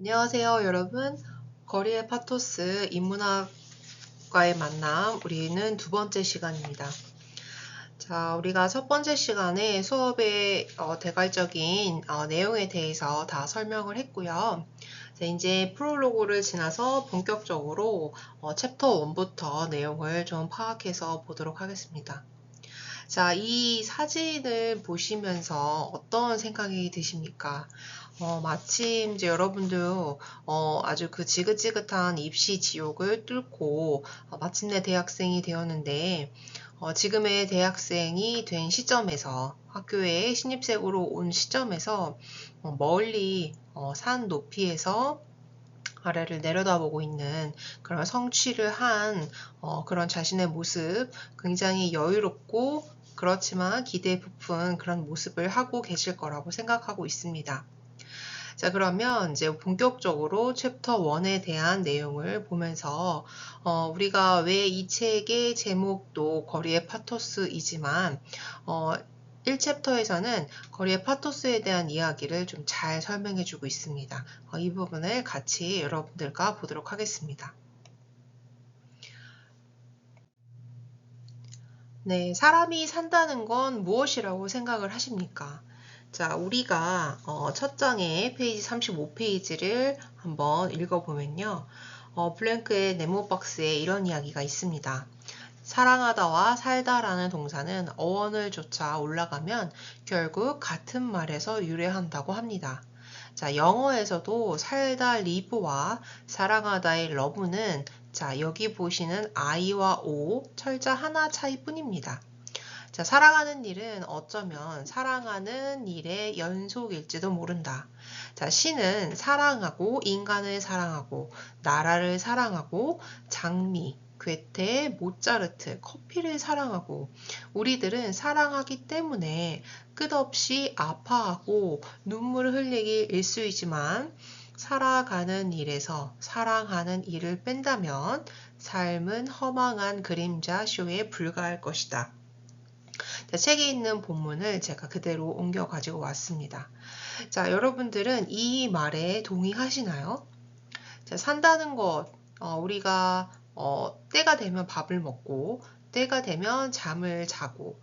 안녕하세요, 여러분. 거리의 파토스 인문학과의 만남, 우리는 두 번째 시간입니다. 자, 우리가 첫 번째 시간에 수업의 대괄적인 내용에 대해서 다 설명을 했고요. 자, 이제 프롤로그를 지나서 본격적으로 챕터 1부터 내용을 좀 파악해서 보도록 하겠습니다. 자, 이 사진을 보시면서 어떤 생각이 드십니까? 마침 이제 여러분도 아주 그 지긋지긋한 입시 지옥을 뚫고 마침내 대학생이 되었는데, 지금의 대학생이 된 시점에서, 학교에 신입생으로 온 시점에서 멀리 산 높이에서 아래를 내려다보고 있는 그런 성취를 한 그런 자신의 모습, 굉장히 여유롭고 그렇지만 기대에 부푼 그런 모습을 하고 계실 거라고 생각하고 있습니다. 자, 그러면 이제 본격적으로 챕터 1에 대한 내용을 보면서 우리가 왜 이 책의 제목도 거리의 파토스이지만 1챕터에서는 거리의 파토스에 대한 이야기를 좀 잘 설명해 주고 있습니다. 이 부분을 같이 여러분들과 보도록 하겠습니다. 네, 사람이 산다는 건 무엇이라고 생각을 하십니까? 자, 우리가 첫 장의 페이지 35페이지를 한번 읽어보면요. 블랭크의 네모 박스에 이런 이야기가 있습니다. 사랑하다와 살다라는 동사는 어원을 쫓아 올라가면 결국 같은 말에서 유래한다고 합니다. 자, 영어에서도 살다 live와 사랑하다의 love는 자, 여기 보시는 I와 O 철자 하나 차이뿐입니다. 자, 사랑하는 일은 어쩌면 사랑하는 일의 연속일지도 모른다. 자, 시는 사랑하고, 인간을 사랑하고, 나라를 사랑하고, 장미, 괴테, 모차르트, 커피를 사랑하고, 우리들은 사랑하기 때문에 끝없이 아파하고 눈물을 흘리기 일쑤이지만, 살아가는 일에서 사랑하는 일을 뺀다면 삶은 허망한 그림자 쇼에 불과할 것이다. 자, 책에 있는 본문을 제가 그대로 옮겨 가지고 왔습니다. 자, 여러분들은 이 말에 동의하시나요? 자, 산다는 것, 우리가 때가 되면 밥을 먹고 때가 되면 잠을 자고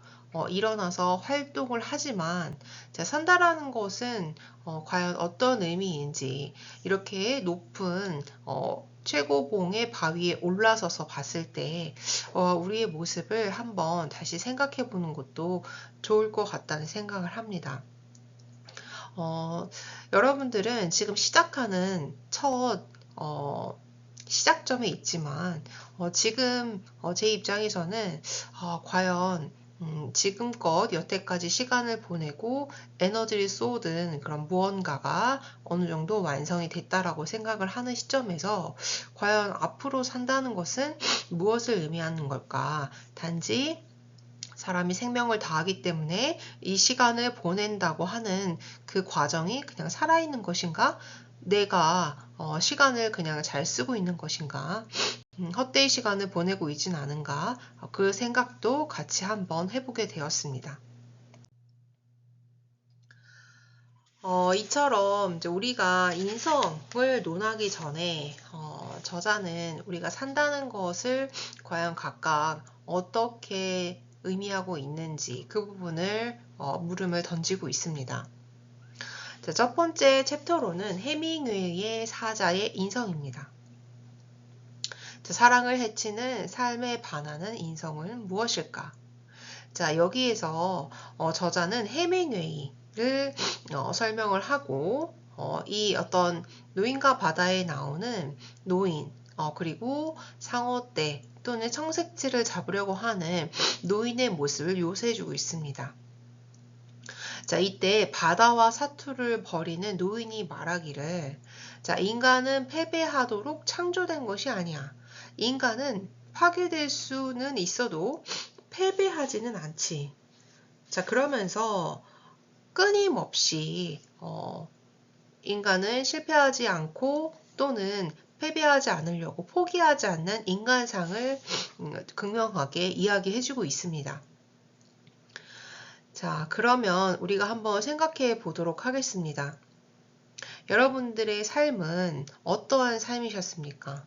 일어나서 활동을 하지만 자, 산다라는 것은 과연 어떤 의미인지 이렇게 높은 최고봉의 바위에 올라서서 봤을 때 우리의 모습을 한번 다시 생각해 보는 것도 좋을 것 같다는 생각을 합니다. 여러분들은 지금 시작하는 첫 시작점에 있지만 지금 제 입장에서는 과연 지금껏 여태까지 시간을 보내고 에너지를 쏟은 그런 무언가가 어느 정도 완성이 됐다라고 생각을 하는 시점에서 과연 앞으로 산다는 것은 무엇을 의미하는 걸까? 단지 사람이 생명을 다하기 때문에 이 시간을 보낸다고 하는 그 과정이 그냥 살아있는 것인가? 내가 시간을 그냥 잘 쓰고 있는 것인가? 헛되이 시간을 보내고 있진 않은가? 그 생각도 같이 한번 해보게 되었습니다. 이처럼 이제 우리가 인성을 논하기 전에 저자는 우리가 산다는 것을 과연 각각 어떻게 의미하고 있는지 그 부분을 물음을 던지고 있습니다. 자, 첫 번째 챕터로는 해밍웨이의 사자의 인성입니다. 자, 사랑을 해치는 삶에 반하는 인성은 무엇일까? 자, 여기에서 저자는 해밍웨이를 설명을 하고 이 어떤 노인과 바다에 나오는 노인 그리고 상어떼 또는 청색지를 잡으려고 하는 노인의 모습을 묘사해주고 있습니다. 자, 이때 바다와 사투를 벌이는 노인이 말하기를 자, 인간은 패배하도록 창조된 것이 아니야. 인간은 파괴될 수는 있어도 패배하지는 않지. 자, 그러면서 끊임없이 인간은 실패하지 않고 또는 패배하지 않으려고 포기하지 않는 인간상을 극명하게 이야기해주고 있습니다. 자, 그러면 우리가 한번 생각해 보도록 하겠습니다. 여러분들의 삶은 어떠한 삶이셨습니까?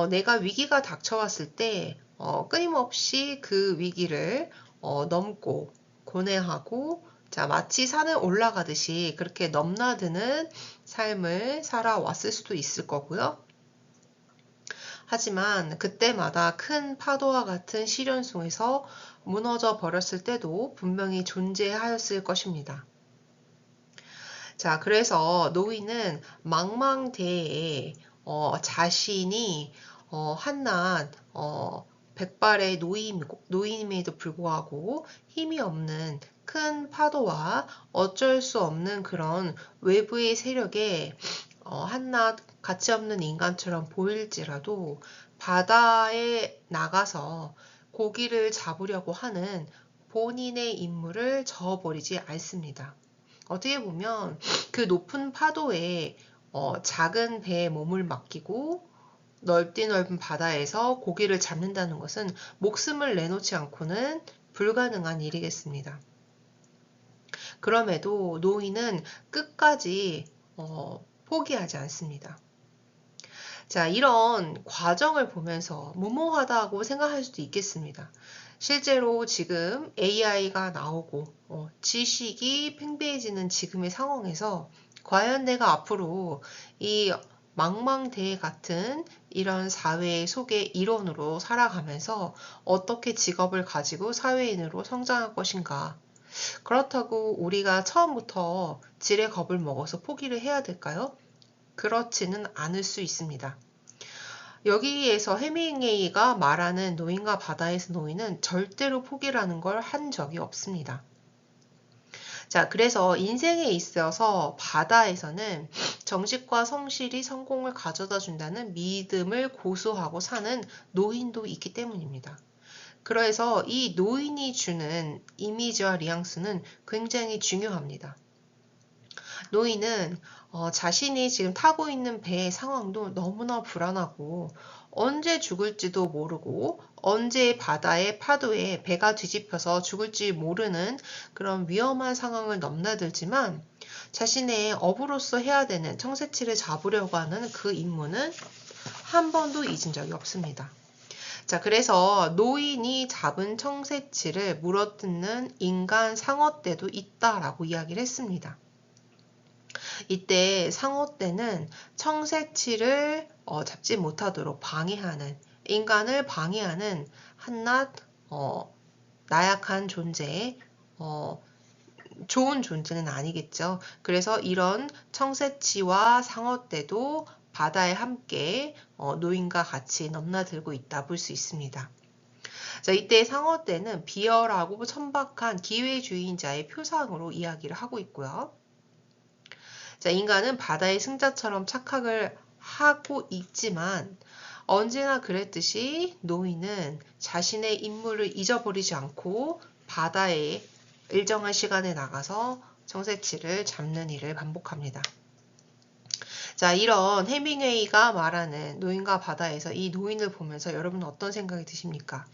내가 위기가 닥쳐왔을 때 끊임없이 그 위기를 넘고 고뇌하고 자, 마치 산을 올라가듯이 그렇게 넘나드는 삶을 살아왔을 수도 있을 거고요. 하지만 그때마다 큰 파도와 같은 시련 속에서 무너져 버렸을 때도 분명히 존재하였을 것입니다. 자, 그래서 노인은 망망대해에 자신이 한낱 백발의 노인임에도 불구하고 힘이 없는 큰 파도와 어쩔 수 없는 그런 외부의 세력에 한낱 가치 없는 인간처럼 보일지라도 바다에 나가서 고기를 잡으려고 하는 본인의 임무를 저버리지 않습니다. 어떻게 보면 그 높은 파도에 작은 배에 몸을 맡기고 넓디 넓은 바다에서 고기를 잡는다는 것은 목숨을 내놓지 않고는 불가능한 일이겠습니다. 그럼에도 노인은 끝까지 포기하지 않습니다. 자, 이런 과정을 보면서 무모하다고 생각할 수도 있겠습니다. 실제로 지금 AI가 나오고 지식이 팽배해지는 지금의 상황에서 과연 내가 앞으로 이 망망대해 같은 이런 사회 속의 일원으로 살아가면서 어떻게 직업을 가지고 사회인으로 성장할 것인가? 그렇다고 우리가 처음부터 지레 겁을 먹어서 포기를 해야 될까요? 그렇지는 않을 수 있습니다. 여기에서 해밍웨이가 말하는 노인과 바다에서 노인은 절대로 포기라는 걸 한 적이 없습니다. 자, 그래서 인생에 있어서 바다에서는 정직과 성실이 성공을 가져다 준다는 믿음을 고수하고 사는 노인도 있기 때문입니다. 그래서 이 노인이 주는 이미지와 뉘앙스는 굉장히 중요합니다. 노인은 자신이 지금 타고 있는 배의 상황도 너무나 불안하고 언제 죽을지도 모르고 언제 바다의 파도에 배가 뒤집혀서 죽을지 모르는 그런 위험한 상황을 넘나들지만 자신의 어부로서 해야 되는 청새치를 잡으려고 하는 그 임무는 한 번도 잊은 적이 없습니다. 자, 그래서 노인이 잡은 청새치를 물어뜯는 인간 상어떼도 있다라고 이야기를 했습니다. 이때 상어떼는 청새치를 잡지 못하도록 방해하는, 인간을 방해하는 한낱 나약한 존재, 좋은 존재는 아니겠죠. 그래서 이런 청새치와 상어떼도 바다에 함께 노인과 같이 넘나들고 있다 볼 수 있습니다. 자, 이때 상어떼는 비열하고 천박한 기회주의자의 표상으로 이야기를 하고 있고요. 자, 인간은 바다의 승자처럼 착각을 하고 있지만 언제나 그랬듯이 노인은 자신의 임무를 잊어버리지 않고 바다에 일정한 시간에 나가서 청새치를 잡는 일을 반복합니다. 자, 이런 해밍웨이가 말하는 노인과 바다에서 이 노인을 보면서 여러분은 어떤 생각이 드십니까?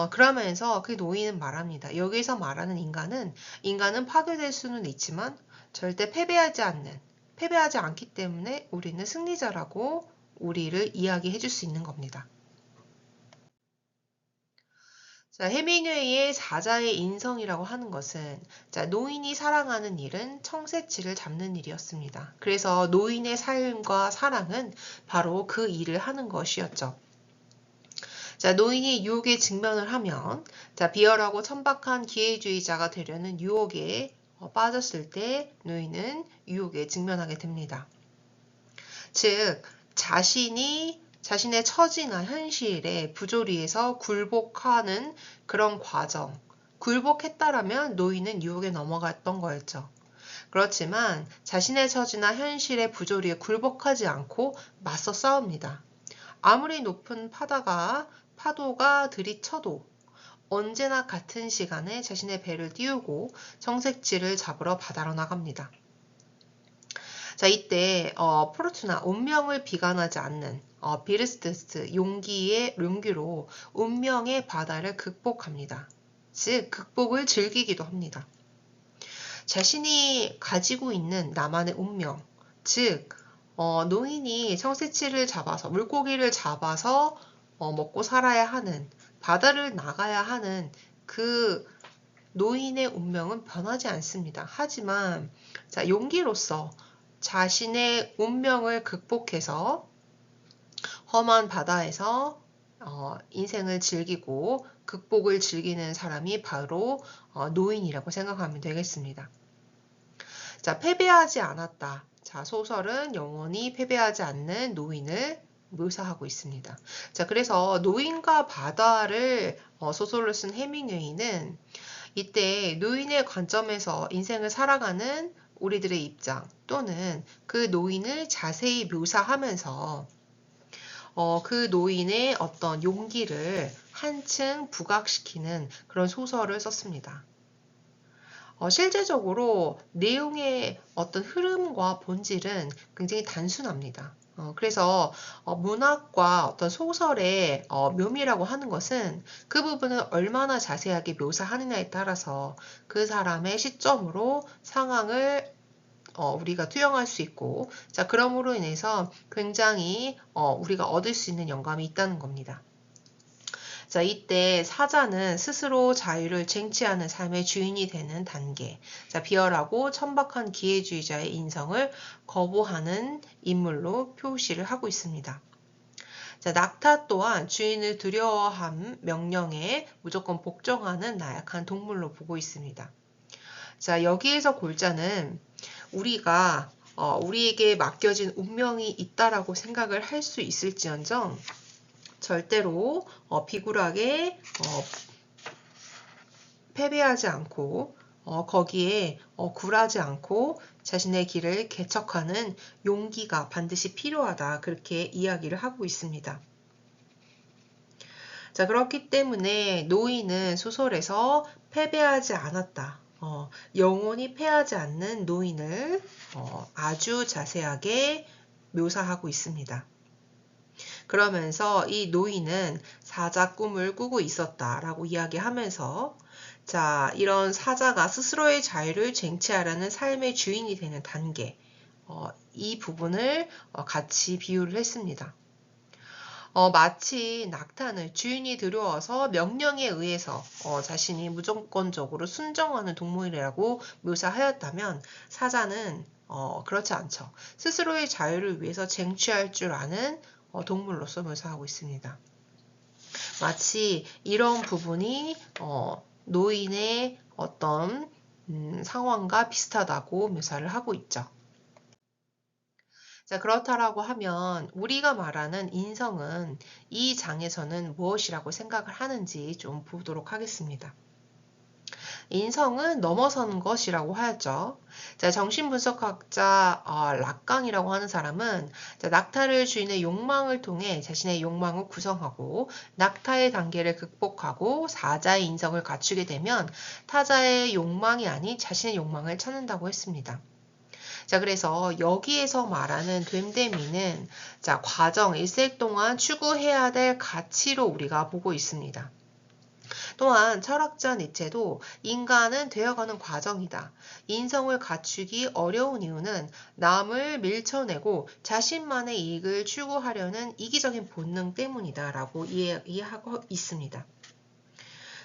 그러면서 그 노인은 말합니다. 여기서 말하는 인간은 파괴될 수는 있지만 절대 패배하지 않기 때문에 우리는 승리자라고 우리를 이야기해 줄 수 있는 겁니다. 자, 해밍웨이의 사자의 인성이라고 하는 것은 자, 노인이 사랑하는 일은 청새치를 잡는 일이었습니다. 그래서 노인의 삶과 사랑은 바로 그 일을 하는 것이었죠. 자, 노인이 유혹에 직면을 하면 자, 비열하고 천박한 기회주의자가 되려는 유혹에 빠졌을 때 노인은 유혹에 직면하게 됩니다. 즉, 자신의 처지나 현실에 부조리에서 굴복하는 그런 과정, 굴복했다라면 노인은 유혹에 넘어갔던 거였죠. 그렇지만 자신의 처지나 현실의 부조리에 굴복하지 않고 맞서 싸웁니다. 아무리 높은 파도가 들이쳐도 언제나 같은 시간에 자신의 배를 띄우고 청새치를 잡으러 바다로 나갑니다. 자, 이때 포르투나 운명을 비관하지 않는 비르스트스 용기로 운명의 바다를 극복합니다. 즉 극복을 즐기기도 합니다. 자신이 가지고 있는 나만의 운명, 즉 노인이 청새치를 잡아서 물고기를 잡아서 먹고 살아야 하는, 바다를 나가야 하는 그 노인의 운명은 변하지 않습니다. 하지만 자, 용기로서 자신의 운명을 극복해서 험한 바다에서 인생을 즐기고 극복을 즐기는 사람이 바로 노인이라고 생각하면 되겠습니다. 자, 패배하지 않았다. 자, 소설은 영원히 패배하지 않는 노인을 묘사하고 있습니다. 자, 그래서 노인과 바다를 소설로 쓴 해밍웨이는 이때 노인의 관점에서 인생을 살아가는 우리들의 입장 또는 그 노인을 자세히 묘사하면서 그 노인의 어떤 용기를 한층 부각시키는 그런 소설을 썼습니다. 실제적으로 내용의 어떤 흐름과 본질은 굉장히 단순합니다. 그래서 문학과 어떤 소설의 묘미라고 하는 것은 그 부분을 얼마나 자세하게 묘사하느냐에 따라서 그 사람의 시점으로 상황을 우리가 투영할 수 있고, 자, 그러므로 인해서 굉장히 우리가 얻을 수 있는 영감이 있다는 겁니다. 자, 이때 사자는 스스로 자유를 쟁취하는 삶의 주인이 되는 단계. 자, 비열하고 천박한 기회주의자의 인성을 거부하는 인물로 표시를 하고 있습니다. 자, 낙타 또한 주인을 두려워함 명령에 무조건 복종하는 나약한 동물로 보고 있습니다. 자, 여기에서 골자는 우리가 우리에게 맡겨진 운명이 있다라고 생각을 할 수 있을지언정 절대로 비굴하게 패배하지 않고 거기에 굴하지 않고 자신의 길을 개척하는 용기가 반드시 필요하다. 그렇게 이야기를 하고 있습니다. 자, 그렇기 때문에 노인은 소설에서 패배하지 않았다. 영원히 패하지 않는 노인을 아주 자세하게 묘사하고 있습니다. 그러면서 이 노인은 사자 꿈을 꾸고 있었다라고 이야기하면서 자, 이런 사자가 스스로의 자유를 쟁취하려는 삶의 주인이 되는 단계, 이 부분을 같이 비유를 했습니다. 마치 낙타는 주인이 두려워서 명령에 의해서 자신이 무조건적으로 순종하는 동물이라고 묘사하였다면 사자는 그렇지 않죠. 스스로의 자유를 위해서 쟁취할 줄 아는 동물로서 묘사하고 있습니다. 마치 이런 부분이 노인의 어떤 상황과 비슷하다고 묘사를 하고 있죠. 자, 그렇다라고 하면 우리가 말하는 인성은 이 장에서는 무엇이라고 생각을 하는지 좀 보도록 하겠습니다. 인성은 넘어서는 것이라고 하였죠. 자, 정신분석학자 락강이라고 하는 사람은 자, 낙타를 주인의 욕망을 통해 자신의 욕망을 구성하고 낙타의 단계를 극복하고 사자의 인성을 갖추게 되면 타자의 욕망이 아닌 자신의 욕망을 찾는다고 했습니다. 자, 그래서 여기에서 말하는 됨됨이는 자, 과정, 일생 동안 추구해야 될 가치로 우리가 보고 있습니다. 또한 철학자 니체도 인간은 되어가는 과정이다. 인성을 갖추기 어려운 이유는 남을 밀쳐내고 자신만의 이익을 추구하려는 이기적인 본능 때문이다 라고 이해하고 있습니다.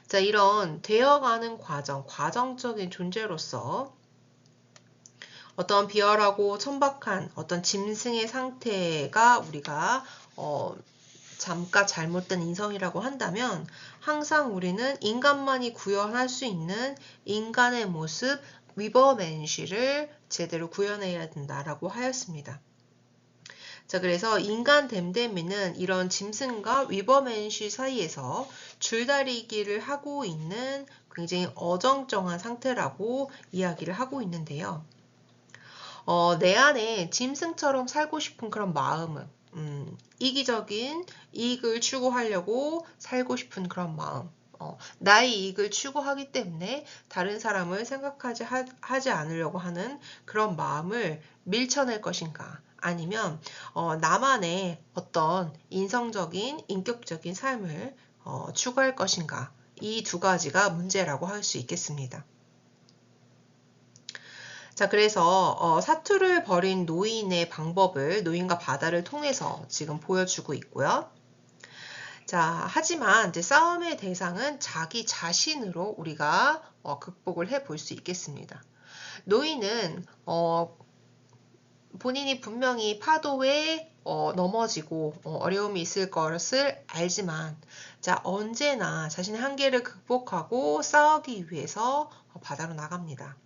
자, 이런 되어가는 과정, 과정적인 존재로서 어떤 비열하고 천박한 어떤 짐승의 상태가 우리가 잠깐 잘못된 인성이라고 한다면 항상 우리는 인간만이 구현할 수 있는 인간의 모습 위버맨시를 제대로 구현해야 된다라고 하였습니다. 자, 그래서 인간 댐댐이는 이런 짐승과 위버맨시 사이에서 줄다리기를 하고 있는 굉장히 어정쩡한 상태라고 이야기를 하고 있는데요. 내 안에 짐승처럼 살고 싶은 그런 마음은 이기적인 이익을 추구하려고 살고 싶은 그런 마음, 나의 이익을 추구하기 때문에 다른 사람을 생각하지 하지 않으려고 하는 그런 마음을 밀쳐낼 것인가, 아니면 나만의 어떤 인성적인 인격적인 삶을 추구할 것인가, 이 두 가지가 문제라고 할 수 있겠습니다. 자, 그래서 사투를 벌인 노인의 방법을 노인과 바다를 통해서 지금 보여주고 있고요. 자, 하지만 이제 싸움의 대상은 자기 자신으로 우리가 극복을 해 볼 수 있겠습니다. 노인은 본인이 분명히 파도에 넘어지고 어려움이 있을 것을 알지만, 자, 언제나 자신의 한계를 극복하고 싸우기 위해서 바다로 나갑니다.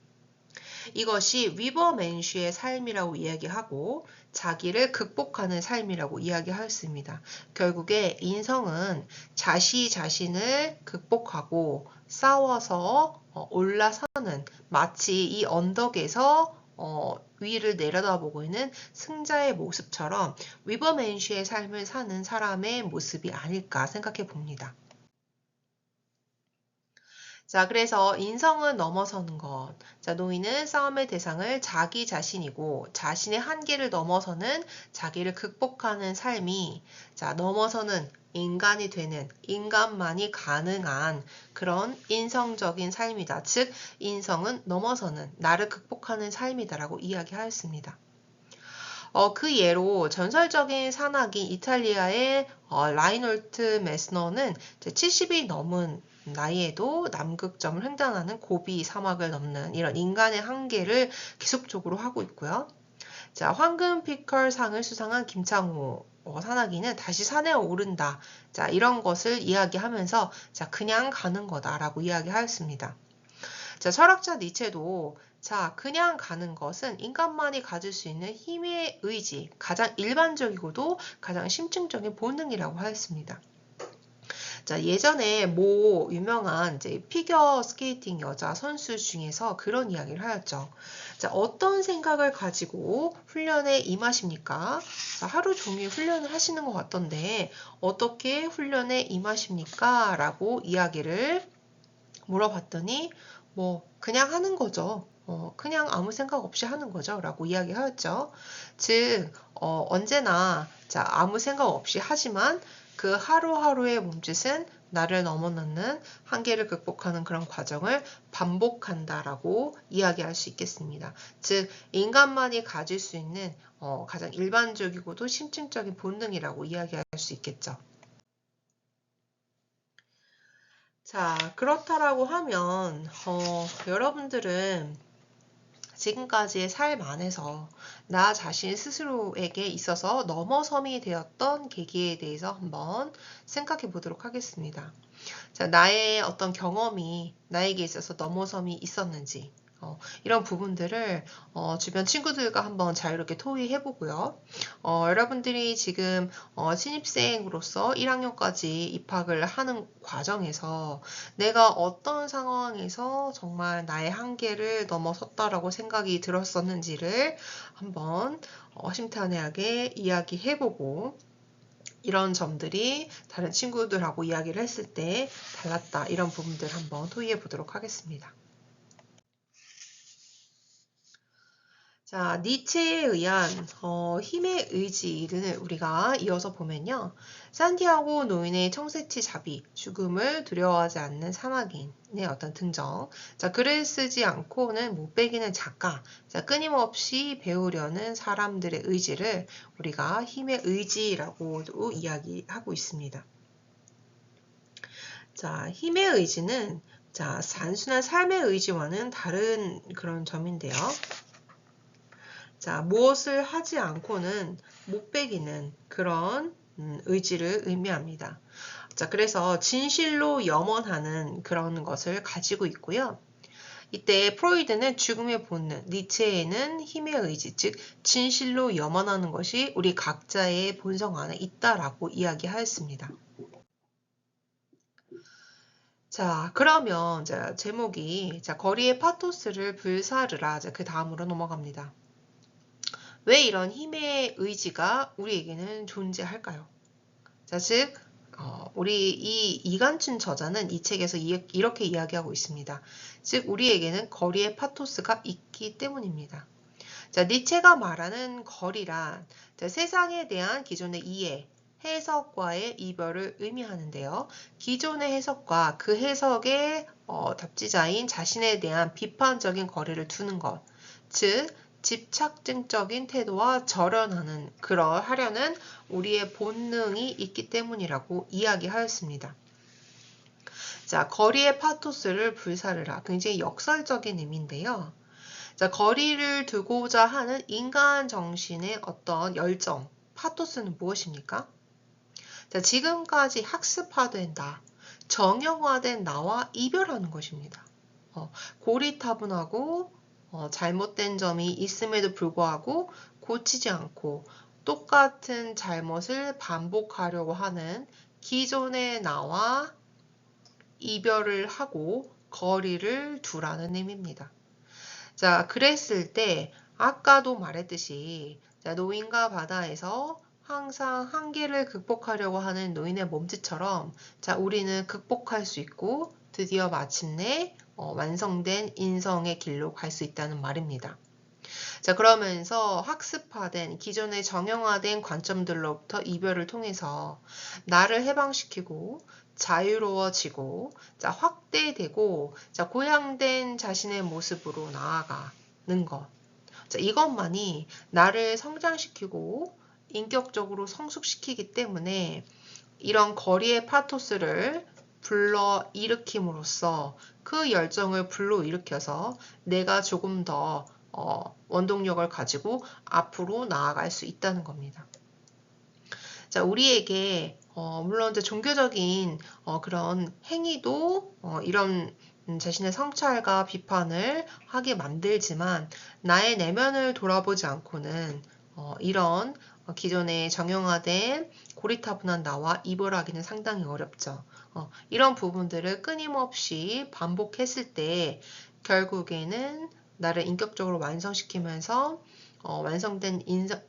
이것이 위버맨쉬의 삶이라고 이야기하고 자기를 극복하는 삶이라고 이야기하였습니다. 결국에 인성은 자신을 극복하고 싸워서 올라서는, 마치 이 언덕에서 위를 내려다보고 있는 승자의 모습처럼 위버맨쉬의 삶을 사는 사람의 모습이 아닐까 생각해 봅니다. 자, 그래서 인성은 넘어서는 것. 자, 노인은 싸움의 대상을 자기 자신이고 자신의 한계를 넘어서는, 자기를 극복하는 삶이, 자, 넘어서는 인간이 되는, 인간만이 가능한 그런 인성적인 삶이다. 즉, 인성은 넘어서는, 나를 극복하는 삶이다라고 이야기하였습니다. 그 예로 전설적인 산악인 이탈리아의 라이놀트 메스너는 70이 넘은 나이에도 남극점을 횡단하는 고비 사막을 넘는 이런 인간의 한계를 계속적으로 하고 있고요. 자, 황금 피컬 상을 수상한 김창호 산악인은 다시 산에 오른다. 자, 이런 것을 이야기하면서 자, 그냥 가는 거다라고 이야기하였습니다. 자, 철학자 니체도 자, 그냥 가는 것은 인간만이 가질 수 있는 힘의 의지, 가장 일반적이고도 가장 심층적인 본능이라고 하였습니다. 자, 예전에 모 유명한 이제 피겨 스케이팅 여자 선수 중에서 그런 이야기를 하였죠. 자, 어떤 생각을 가지고 훈련에 임하십니까? 자, 하루 종일 훈련을 하시는 것 같던데 어떻게 훈련에 임하십니까? 라고 이야기를 물어봤더니 그냥 하는 거죠. 그냥 아무 생각 없이 하는 거죠. 라고 이야기하였죠. 즉, 언제나, 자, 아무 생각 없이 하지만 그 하루하루의 몸짓은 나를 넘어놓는, 한계를 극복하는 그런 과정을 반복한다라고 이야기할 수 있겠습니다. 즉, 인간만이 가질 수 있는 가장 일반적이고도 심층적인 본능이라고 이야기할 수 있겠죠. 자, 그렇다라고 하면 여러분들은 지금까지의 삶 안에서 나 자신 스스로에게 있어서 넘어섬이 되었던 계기에 대해서 한번 생각해 보도록 하겠습니다. 자, 나의 어떤 경험이 나에게 있어서 넘어섬이 있었는지, 이런 부분들을 주변 친구들과 한번 자유롭게 토의해 보고요. 여러분들이 지금 신입생으로서 1학년까지 입학을 하는 과정에서 내가 어떤 상황에서 정말 나의 한계를 넘어섰다라고 생각이 들었었는지를 한번 허심탄회하게 이야기해 보고, 이런 점들이 다른 친구들하고 이야기를 했을 때 달랐다, 이런 부분들 한번 토의해 보도록 하겠습니다. 자, 니체에 의한 힘의 의지를 우리가 이어서 보면요. 산티아고 노인의 청새치 자비, 죽음을 두려워하지 않는 사막인의 어떤 등정. 자, 글을 쓰지 않고는 못 배기는 작가. 자, 끊임없이 배우려는 사람들의 의지를 우리가 힘의 의지라고도 이야기하고 있습니다. 자, 힘의 의지는 자, 단순한 삶의 의지와는 다른 그런 점인데요. 자, 무엇을 하지 않고는 못 배기는 그런 의지를 의미합니다. 자, 그래서 진실로 염원하는 그런 것을 가지고 있고요. 이때 프로이드는 죽음의 본능, 니체에는 힘의 의지, 즉 진실로 염원하는 것이 우리 각자의 본성 안에 있다라고 이야기하였습니다. 자, 그러면 자, 제목이 자, 거리의 파토스를 불사르라. 자, 그 다음으로 넘어갑니다. 왜 이런 힘의 의지가 우리에게는 존재할까요? 자, 즉 우리 이 이간춘 저자는 이 책에서 이렇게 이야기하고 있습니다. 즉 우리에게는 거리의 파토스가 있기 때문입니다. 자, 니체가 말하는 거리란 자, 세상에 대한 기존의 이해, 해석과의 이별을 의미하는데요. 기존의 해석과 그 해석의 답지자인 자신에 대한 비판적인 거리를 두는 것, 즉 집착증적인 태도와 하려는 우리의 본능이 있기 때문이라고 이야기하였습니다. 자, 거리의 파토스를 불사르라. 굉장히 역설적인 의미인데요. 자, 거리를 두고자 하는 인간 정신의 어떤 열정, 파토스는 무엇입니까? 자, 지금까지 학습화된 나, 정형화된 나와 이별하는 것입니다. 고리타분하고 잘못된 점이 있음에도 불구하고 고치지 않고 똑같은 잘못을 반복하려고 하는 기존의 나와 이별을 하고 거리를 두라는 의미입니다. 자, 그랬을 때 아까도 말했듯이 노인과 바다에서 항상 한계를 극복하려고 하는 노인의 몸짓처럼 우리는 극복할 수 있고 드디어 마침내 완성된 인성의 길로 갈 수 있다는 말입니다. 자, 그러면서 학습화된 기존의 정형화된 관점들로부터 이별을 통해서 나를 해방시키고 자유로워지고 확대되고 고양된 자신의 모습으로 나아가는 것. 이것만이 나를 성장시키고 인격적으로 성숙시키기 때문에 이런 거리의 파토스를 불러일으킴으로써 그 열정을 불러일으켜서 내가 조금 더 원동력을 가지고 앞으로 나아갈 수 있다는 겁니다. 자, 우리에게 물론 종교적인 그런 행위도 이런 자신의 성찰과 비판을 하게 만들지만 나의 내면을 돌아보지 않고는 이런 기존의 정형화된 고리타분한 나와 이별하기는 상당히 어렵죠. 이런 부분들을 끊임없이 반복했을 때 결국에는 나를 인격적으로 완성시키면서 완성된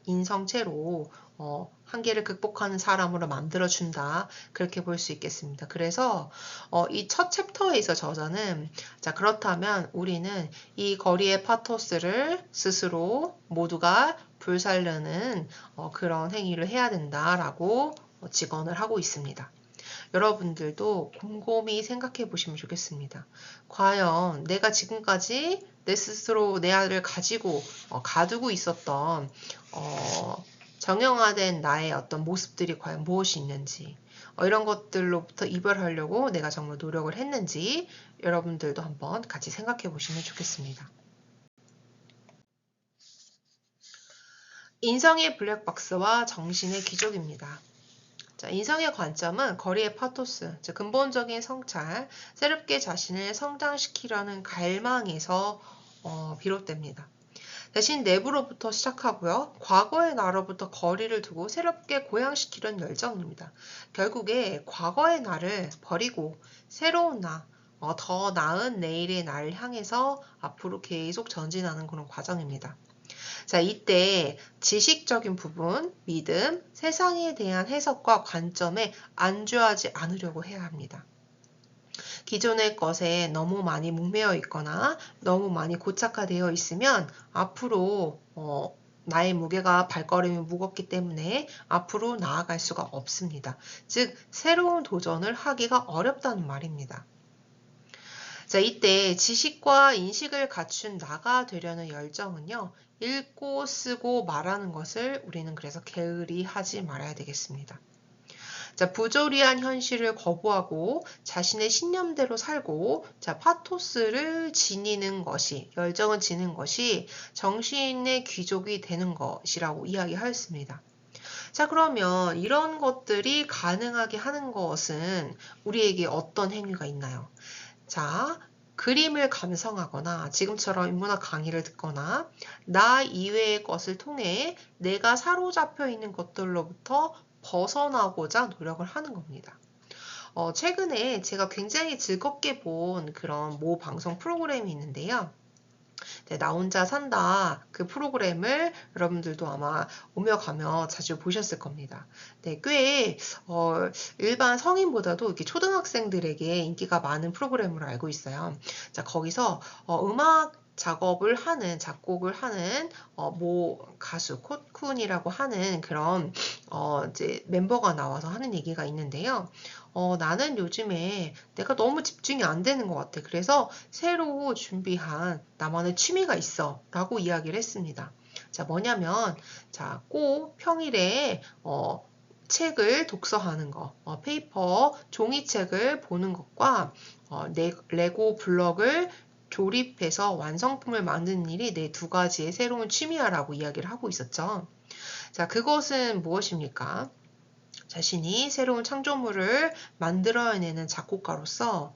인성체로 한계를 극복하는 사람으로 만들어준다. 그렇게 볼 수 있겠습니다. 그래서 이 첫 챕터에서 저자는 그렇다면 우리는 이 거리의 파토스를 스스로 모두가 불살르는 그런 행위를 해야 된다라고 직언을 하고 있습니다. 여러분들도 곰곰이 생각해 보시면 좋겠습니다. 과연 내가 지금까지 내 스스로 내 아들을 가지고 가두고 있었던 정형화된 나의 어떤 모습들이 과연 무엇이 있는지 이런 것들로부터 이별하려고 내가 정말 노력을 했는지 여러분들도 한번 같이 생각해 보시면 좋겠습니다. 인성의 블랙박스와 정신의 귀족입니다. 자, 인성의 관점은 거리의 파토스, 즉 근본적인 성찰, 새롭게 자신을 성장시키려는 갈망에서 비롯됩니다. 대신 내부로부터 시작하고요. 과거의 나로부터 거리를 두고 새롭게 고양시키려는 열정입니다. 결국에 과거의 나를 버리고 새로운 나, 더 나은 내일의 나를 향해서 앞으로 계속 전진하는 그런 과정입니다. 자, 이때 지식적인 부분, 믿음, 세상에 대한 해석과 관점에 안주하지 않으려고 해야 합니다. 기존의 것에 너무 많이 묵매어 있거나 너무 많이 고착화되어 있으면 앞으로 나의 무게가 발걸음이 무겁기 때문에 앞으로 나아갈 수가 없습니다. 즉 새로운 도전을 하기가 어렵다는 말입니다. 자, 이때 지식과 인식을 갖춘 나가 되려는 열정은요. 읽고 쓰고 말하는 것을 우리는 그래서 게으리 하지 말아야 되겠습니다. 자, 부조리한 현실을 거부하고 자신의 신념대로 살고 파토스를 지니는 것이, 열정을 지는 것이 정신의 귀족이 되는 것이라고 이야기하였습니다. 자, 그러면 이런 것들이 가능하게 하는 것은 우리에게 어떤 행위가 있나요? 자, 그림을 감상하거나 지금처럼 인문학 강의를 듣거나 나 이외의 것을 통해 내가 사로잡혀 있는 것들로부터 벗어나고자 노력을 하는 겁니다. 최근에 제가 굉장히 즐겁게 본 그런 모 방송 프로그램이 있는데요. 네, 나 혼자 산다 그 프로그램을 여러분들도 아마 오며 가며 자주 보셨을 겁니다. 네, 꽤 일반 성인보다도 이렇게 초등학생들에게 인기가 많은 프로그램으로 알고 있어요. 자, 거기서 음악 작업을 하는, 작곡을 하는 모 가수 코쿤이라고 하는 그런 이제 멤버가 나와서 하는 얘기가 있는데요. 나는 요즘에 내가 너무 집중이 안 되는 것 같아. 그래서 새로 준비한 나만의 취미가 있어 라고 이야기를 했습니다. 자, 뭐냐면, 자, 꼭 평일에 책을 독서하는 거, 페이퍼, 종이책을 보는 것과 레고 블럭을 조립해서 완성품을 만드는 일이 내 두 가지의 새로운 취미야라고 이야기를 하고 있었죠. 자, 그것은 무엇입니까? 자신이 새로운 창조물을 만들어내는 작곡가로서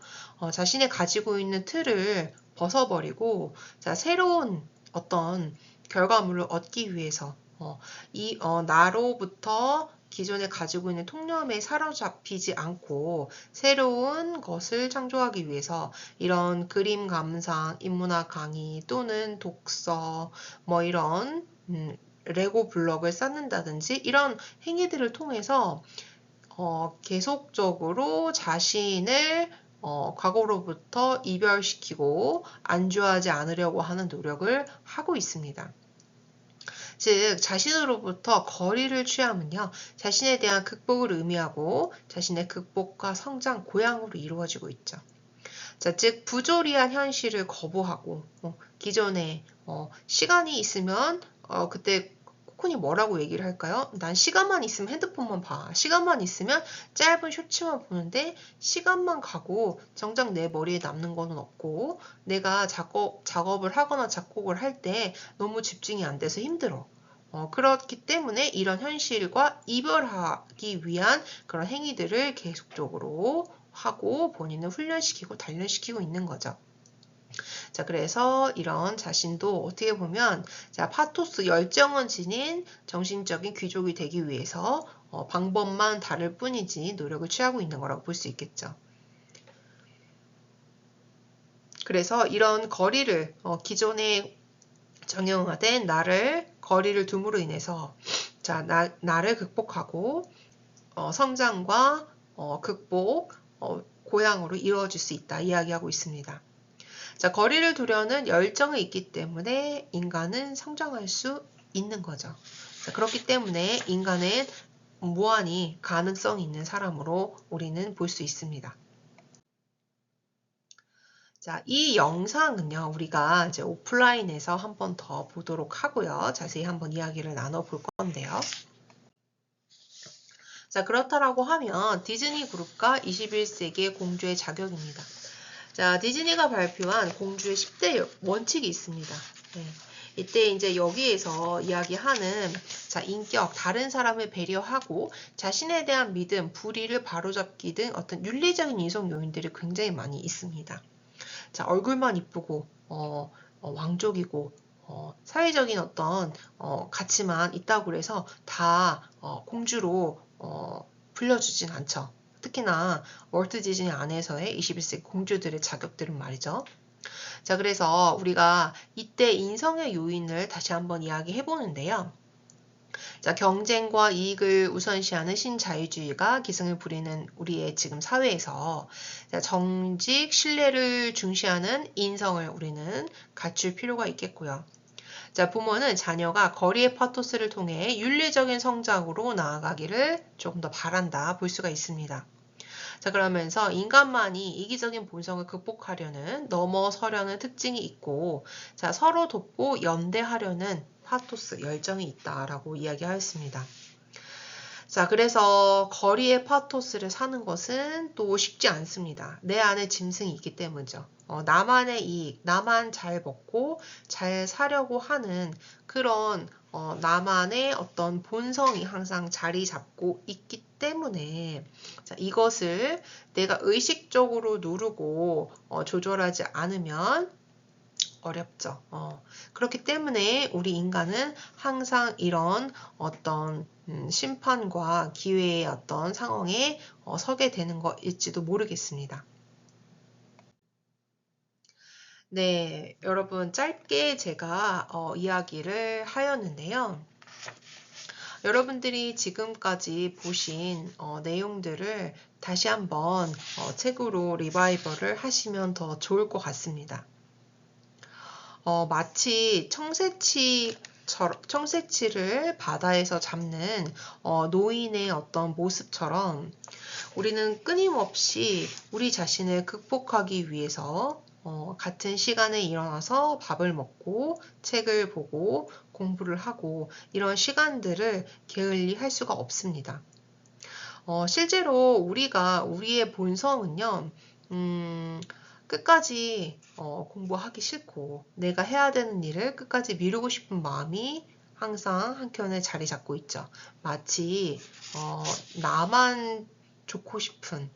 자신의 가지고 있는 틀을 벗어버리고 자, 새로운 어떤 결과물을 얻기 위해서 나로부터 기존에 가지고 있는 통념에 사로잡히지 않고 새로운 것을 창조하기 위해서 이런 그림 감상, 인문학 강의 또는 독서 뭐 이런 레고 블럭을 쌓는다든지 이런 행위들을 통해서 계속적으로 자신을 과거로부터 이별시키고 안주하지 않으려고 하는 노력을 하고 있습니다. 즉 자신으로부터 거리를 취함은요. 자신에 대한 극복을 의미하고 자신의 극복과 성장, 고양으로 이루어지고 있죠. 자, 즉 부조리한 현실을 거부하고 기존에 시간이 있으면 그때 코쿤이 뭐라고 얘기를 할까요? 난 시간만 있으면 핸드폰만 봐. 시간만 있으면 짧은 쇼츠만 보는데 시간만 가고 정작 내 머리에 남는 거는 없고 내가 작업을 하거나 작곡을 할 때 너무 집중이 안 돼서 힘들어. 그렇기 때문에 이런 현실과 이별하기 위한 그런 행위들을 계속적으로 하고 본인을 훈련시키고 단련시키고 있는 거죠. 자, 그래서 이런 자신도 어떻게 보면 자, 파토스 열정을 지닌 정신적인 귀족이 되기 위해서 방법만 다를 뿐이지 노력을 취하고 있는 거라고 볼 수 있겠죠. 그래서 이런 거리를 기존에 정형화된 나를 거리를 둠으로 인해서 자, 나를 극복하고 성장과 극복, 고양으로 이루어질 수 있다 이야기하고 있습니다. 자, 거리를 두려는 열정이 있기 때문에 인간은 성장할 수 있는 거죠. 자, 그렇기 때문에 인간은 무한히 가능성 있는 사람으로 우리는 볼 수 있습니다. 자, 이 영상은요, 우리가 이제 오프라인에서 한 번 더 보도록 하고요. 자세히 한번 이야기를 나눠볼 건데요. 자, 그렇다라고 하면 디즈니 그룹과 21세기의 공주의 자격입니다. 자, 디즈니가 발표한 공주의 10대 원칙이 있습니다. 네. 이때 이제 여기에서 이야기하는 자, 인격, 다른 사람을 배려하고 자신에 대한 믿음, 불의를 바로잡기 등 어떤 윤리적인 인성 요인들이 굉장히 많이 있습니다. 자, 얼굴만 이쁘고 왕족이고 사회적인 어떤 가치만 있다고 해서 다 공주로 불려주진 않죠. 특히나 월트 디즈니 안에서의 21세기 공주들의 자격들은 말이죠. 자, 그래서 우리가 이때 인성의 요인을 다시 한번 이야기해 보는데요. 자, 경쟁과 이익을 우선시하는 신자유주의가 기승을 부리는 우리의 지금 사회에서 자, 정직, 신뢰를 중시하는 인성을 우리는 갖출 필요가 있겠고요. 자, 부모는 자녀가 거리의 파토스를 통해 윤리적인 성장으로 나아가기를 조금 더 바란다 볼 수가 있습니다. 자, 그러면서 인간만이 이기적인 본성을 극복하려는 넘어서려는 특징이 있고 자, 서로 돕고 연대하려는 파토스, 열정이 있다라고 이야기하였습니다. 자, 그래서 거리의 파토스를 사는 것은 또 쉽지 않습니다. 내 안에 짐승이 있기 때문이죠. 나만의 이익, 나만 잘 먹고 잘 사려고 하는 그런 나만의 어떤 본성이 항상 자리 잡고 있기 때문에 자, 이것을 내가 의식적으로 누르고 조절하지 않으면 어렵죠. 그렇기 때문에 우리 인간은 항상 이런 어떤 심판과 기회의 어떤 상황에 서게 되는 것일지도 모르겠습니다. 네, 여러분 짧게 제가 이야기를 하였는데요. 여러분들이 지금까지 보신 내용들을 다시 한번 책으로 리바이벌을 하시면 더 좋을 것 같습니다. 마치 청새치를 바다에서 잡는 노인의 어떤 모습처럼 우리는 끊임없이 우리 자신을 극복하기 위해서 같은 시간에 일어나서 밥을 먹고 책을 보고 공부를 하고 이런 시간들을 게을리 할 수가 없습니다. 실제로 우리의 본성은요, 끝까지 공부하기 싫고 내가 해야 되는 일을 끝까지 미루고 싶은 마음이 항상 한켠에 자리 잡고 있죠. 마치 나만 좋고 싶은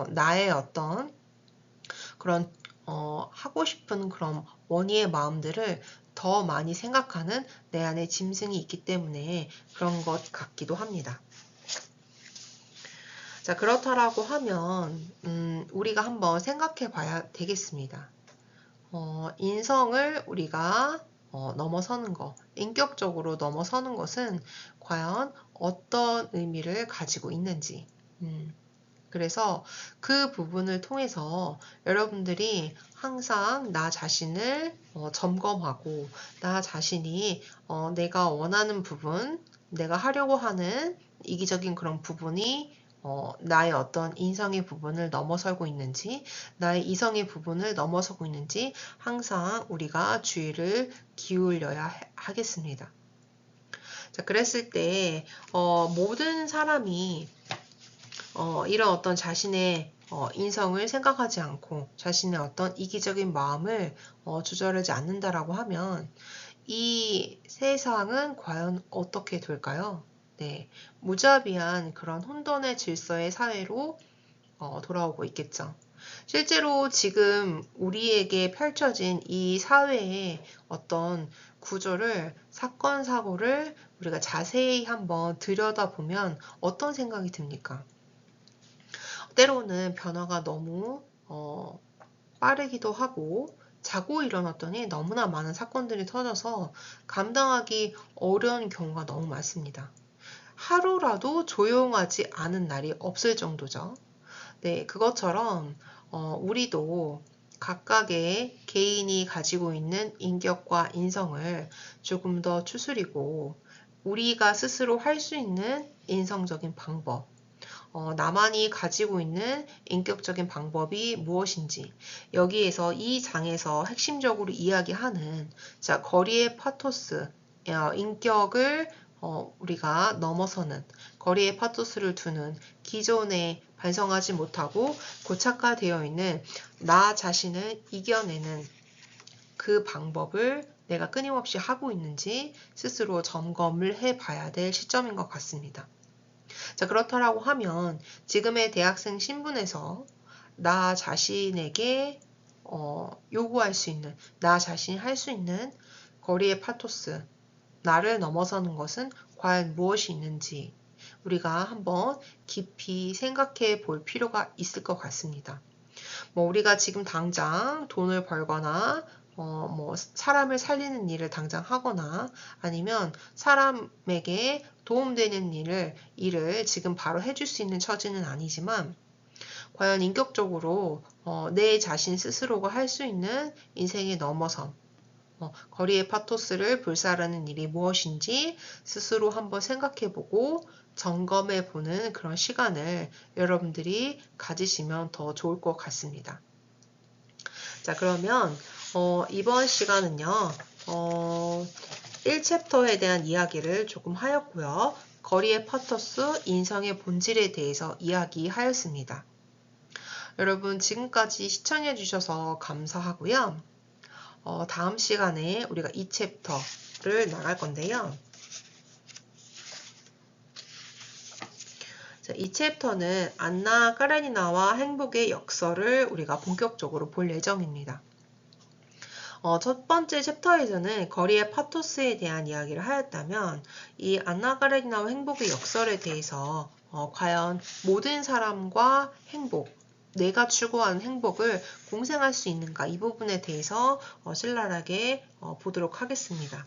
나의 어떤 그런 하고 싶은 그런 원희의 마음들을 더 많이 생각하는 내 안에 짐승이 있기 때문에 그런 것 같기도 합니다. 자, 그렇다라고 하면 우리가 한번 생각해 봐야 되겠습니다. 인성을 우리가 넘어서는 것, 인격적으로 넘어서는 것은 과연 어떤 의미를 가지고 있는지. 그래서 그 부분을 통해서 여러분들이 항상 나 자신을 점검하고 나 자신이 내가 원하는 부분, 내가 하려고 하는 이기적인 그런 부분이 나의 어떤 인성의 부분을 넘어서고 있는지, 나의 이성의 부분을 넘어서고 있는지 항상 우리가 주의를 기울여야 하겠습니다. 자, 그랬을 때 모든 사람이 이런 어떤 자신의 인성을 생각하지 않고 자신의 어떤 이기적인 마음을 조절하지 않는다라고 하면 이 세상은 과연 어떻게 될까요? 네, 무자비한 그런 혼돈의 질서의 사회로 돌아오고 있겠죠. 실제로 지금 우리에게 펼쳐진 이 사회의 어떤 구조를, 사건, 사고를 우리가 자세히 한번 들여다보면 어떤 생각이 듭니까? 때로는 변화가 너무 빠르기도 하고 자고 일어났더니 너무나 많은 사건들이 터져서 감당하기 어려운 경우가 너무 많습니다. 하루라도 조용하지 않은 날이 없을 정도죠. 네, 그것처럼 우리도 각각의 개인이 가지고 있는 인격과 인성을 조금 더 추스리고 우리가 스스로 할 수 있는 인성적인 방법, 나만이 가지고 있는 인격적인 방법이 무엇인지 여기에서 이 장에서 핵심적으로 이야기하는 자, 거리의 파토스, 인격을 우리가 넘어서는 거리의 파토스를 두는 기존에 반성하지 못하고 고착화되어 있는 나 자신을 이겨내는 그 방법을 내가 끊임없이 하고 있는지 스스로 점검을 해봐야 될 시점인 것 같습니다. 자, 그렇다라고 하면 지금의 대학생 신분에서 나 자신에게 요구할 수 있는, 나 자신이 할 수 있는 거리의 파토스, 나를 넘어서는 것은 과연 무엇이 있는지 우리가 한번 깊이 생각해 볼 필요가 있을 것 같습니다. 우리가 지금 당장 돈을 벌거나 사람을 살리는 일을 당장 하거나 아니면 사람에게 도움되는 일을 지금 바로 해줄 수 있는 처지는 아니지만 과연 인격적으로 내 자신 스스로가 할 수 있는 인생의 넘어섬, 거리의 파토스를 불사르는 일이 무엇인지 스스로 한번 생각해보고 점검해보는 그런 시간을 여러분들이 가지시면 더 좋을 것 같습니다. 자, 그러면 이번 시간은요, 1챕터에 대한 이야기를 조금 하였고요. 거리의 파토스, 인성의 본질에 대해서 이야기하였습니다. 여러분 지금까지 시청해 주셔서 감사하고요. 다음 시간에 우리가 2챕터를 나갈 건데요. 자, 이 챕터는 안나 까레니나와 행복의 역설을 우리가 본격적으로 볼 예정입니다. 첫 번째 챕터에서는 거리의 파토스에 대한 이야기를 하였다면 이 안나 까레니나와 행복의 역설에 대해서 과연 모든 사람과 행복, 내가 추구하는 행복을 공생할 수 있는가 이 부분에 대해서 신랄하게 보도록 하겠습니다.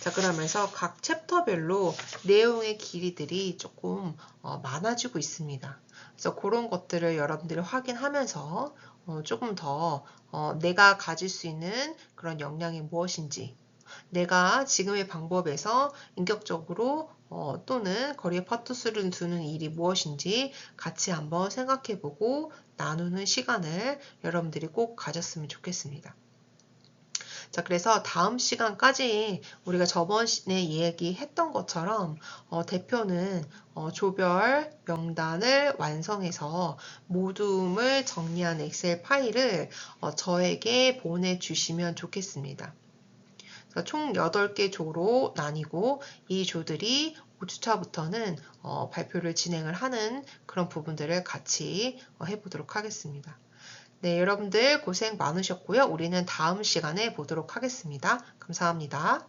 자, 그러면서 각 챕터별로 내용의 길이들이 조금 많아지고 있습니다. 그래서 그런 것들을 여러분들이 확인하면서 조금 더 내가 가질 수 있는 그런 역량이 무엇인지, 내가 지금의 방법에서 인격적으로 또는 거리에 파토스를 두는 일이 무엇인지 같이 한번 생각해보고 나누는 시간을 여러분들이 꼭 가졌으면 좋겠습니다. 자, 그래서 다음 시간까지 우리가 저번에 얘기했던 것처럼 대표는 조별 명단을 완성해서 모둠을 정리한 엑셀 파일을 저에게 보내주시면 좋겠습니다. 총 8개 조로 나뉘고 이 조들이 5주차부터는 발표를 진행을 하는 그런 부분들을 같이 해보도록 하겠습니다. 네, 여러분들 고생 많으셨고요. 우리는 다음 시간에 보도록 하겠습니다. 감사합니다.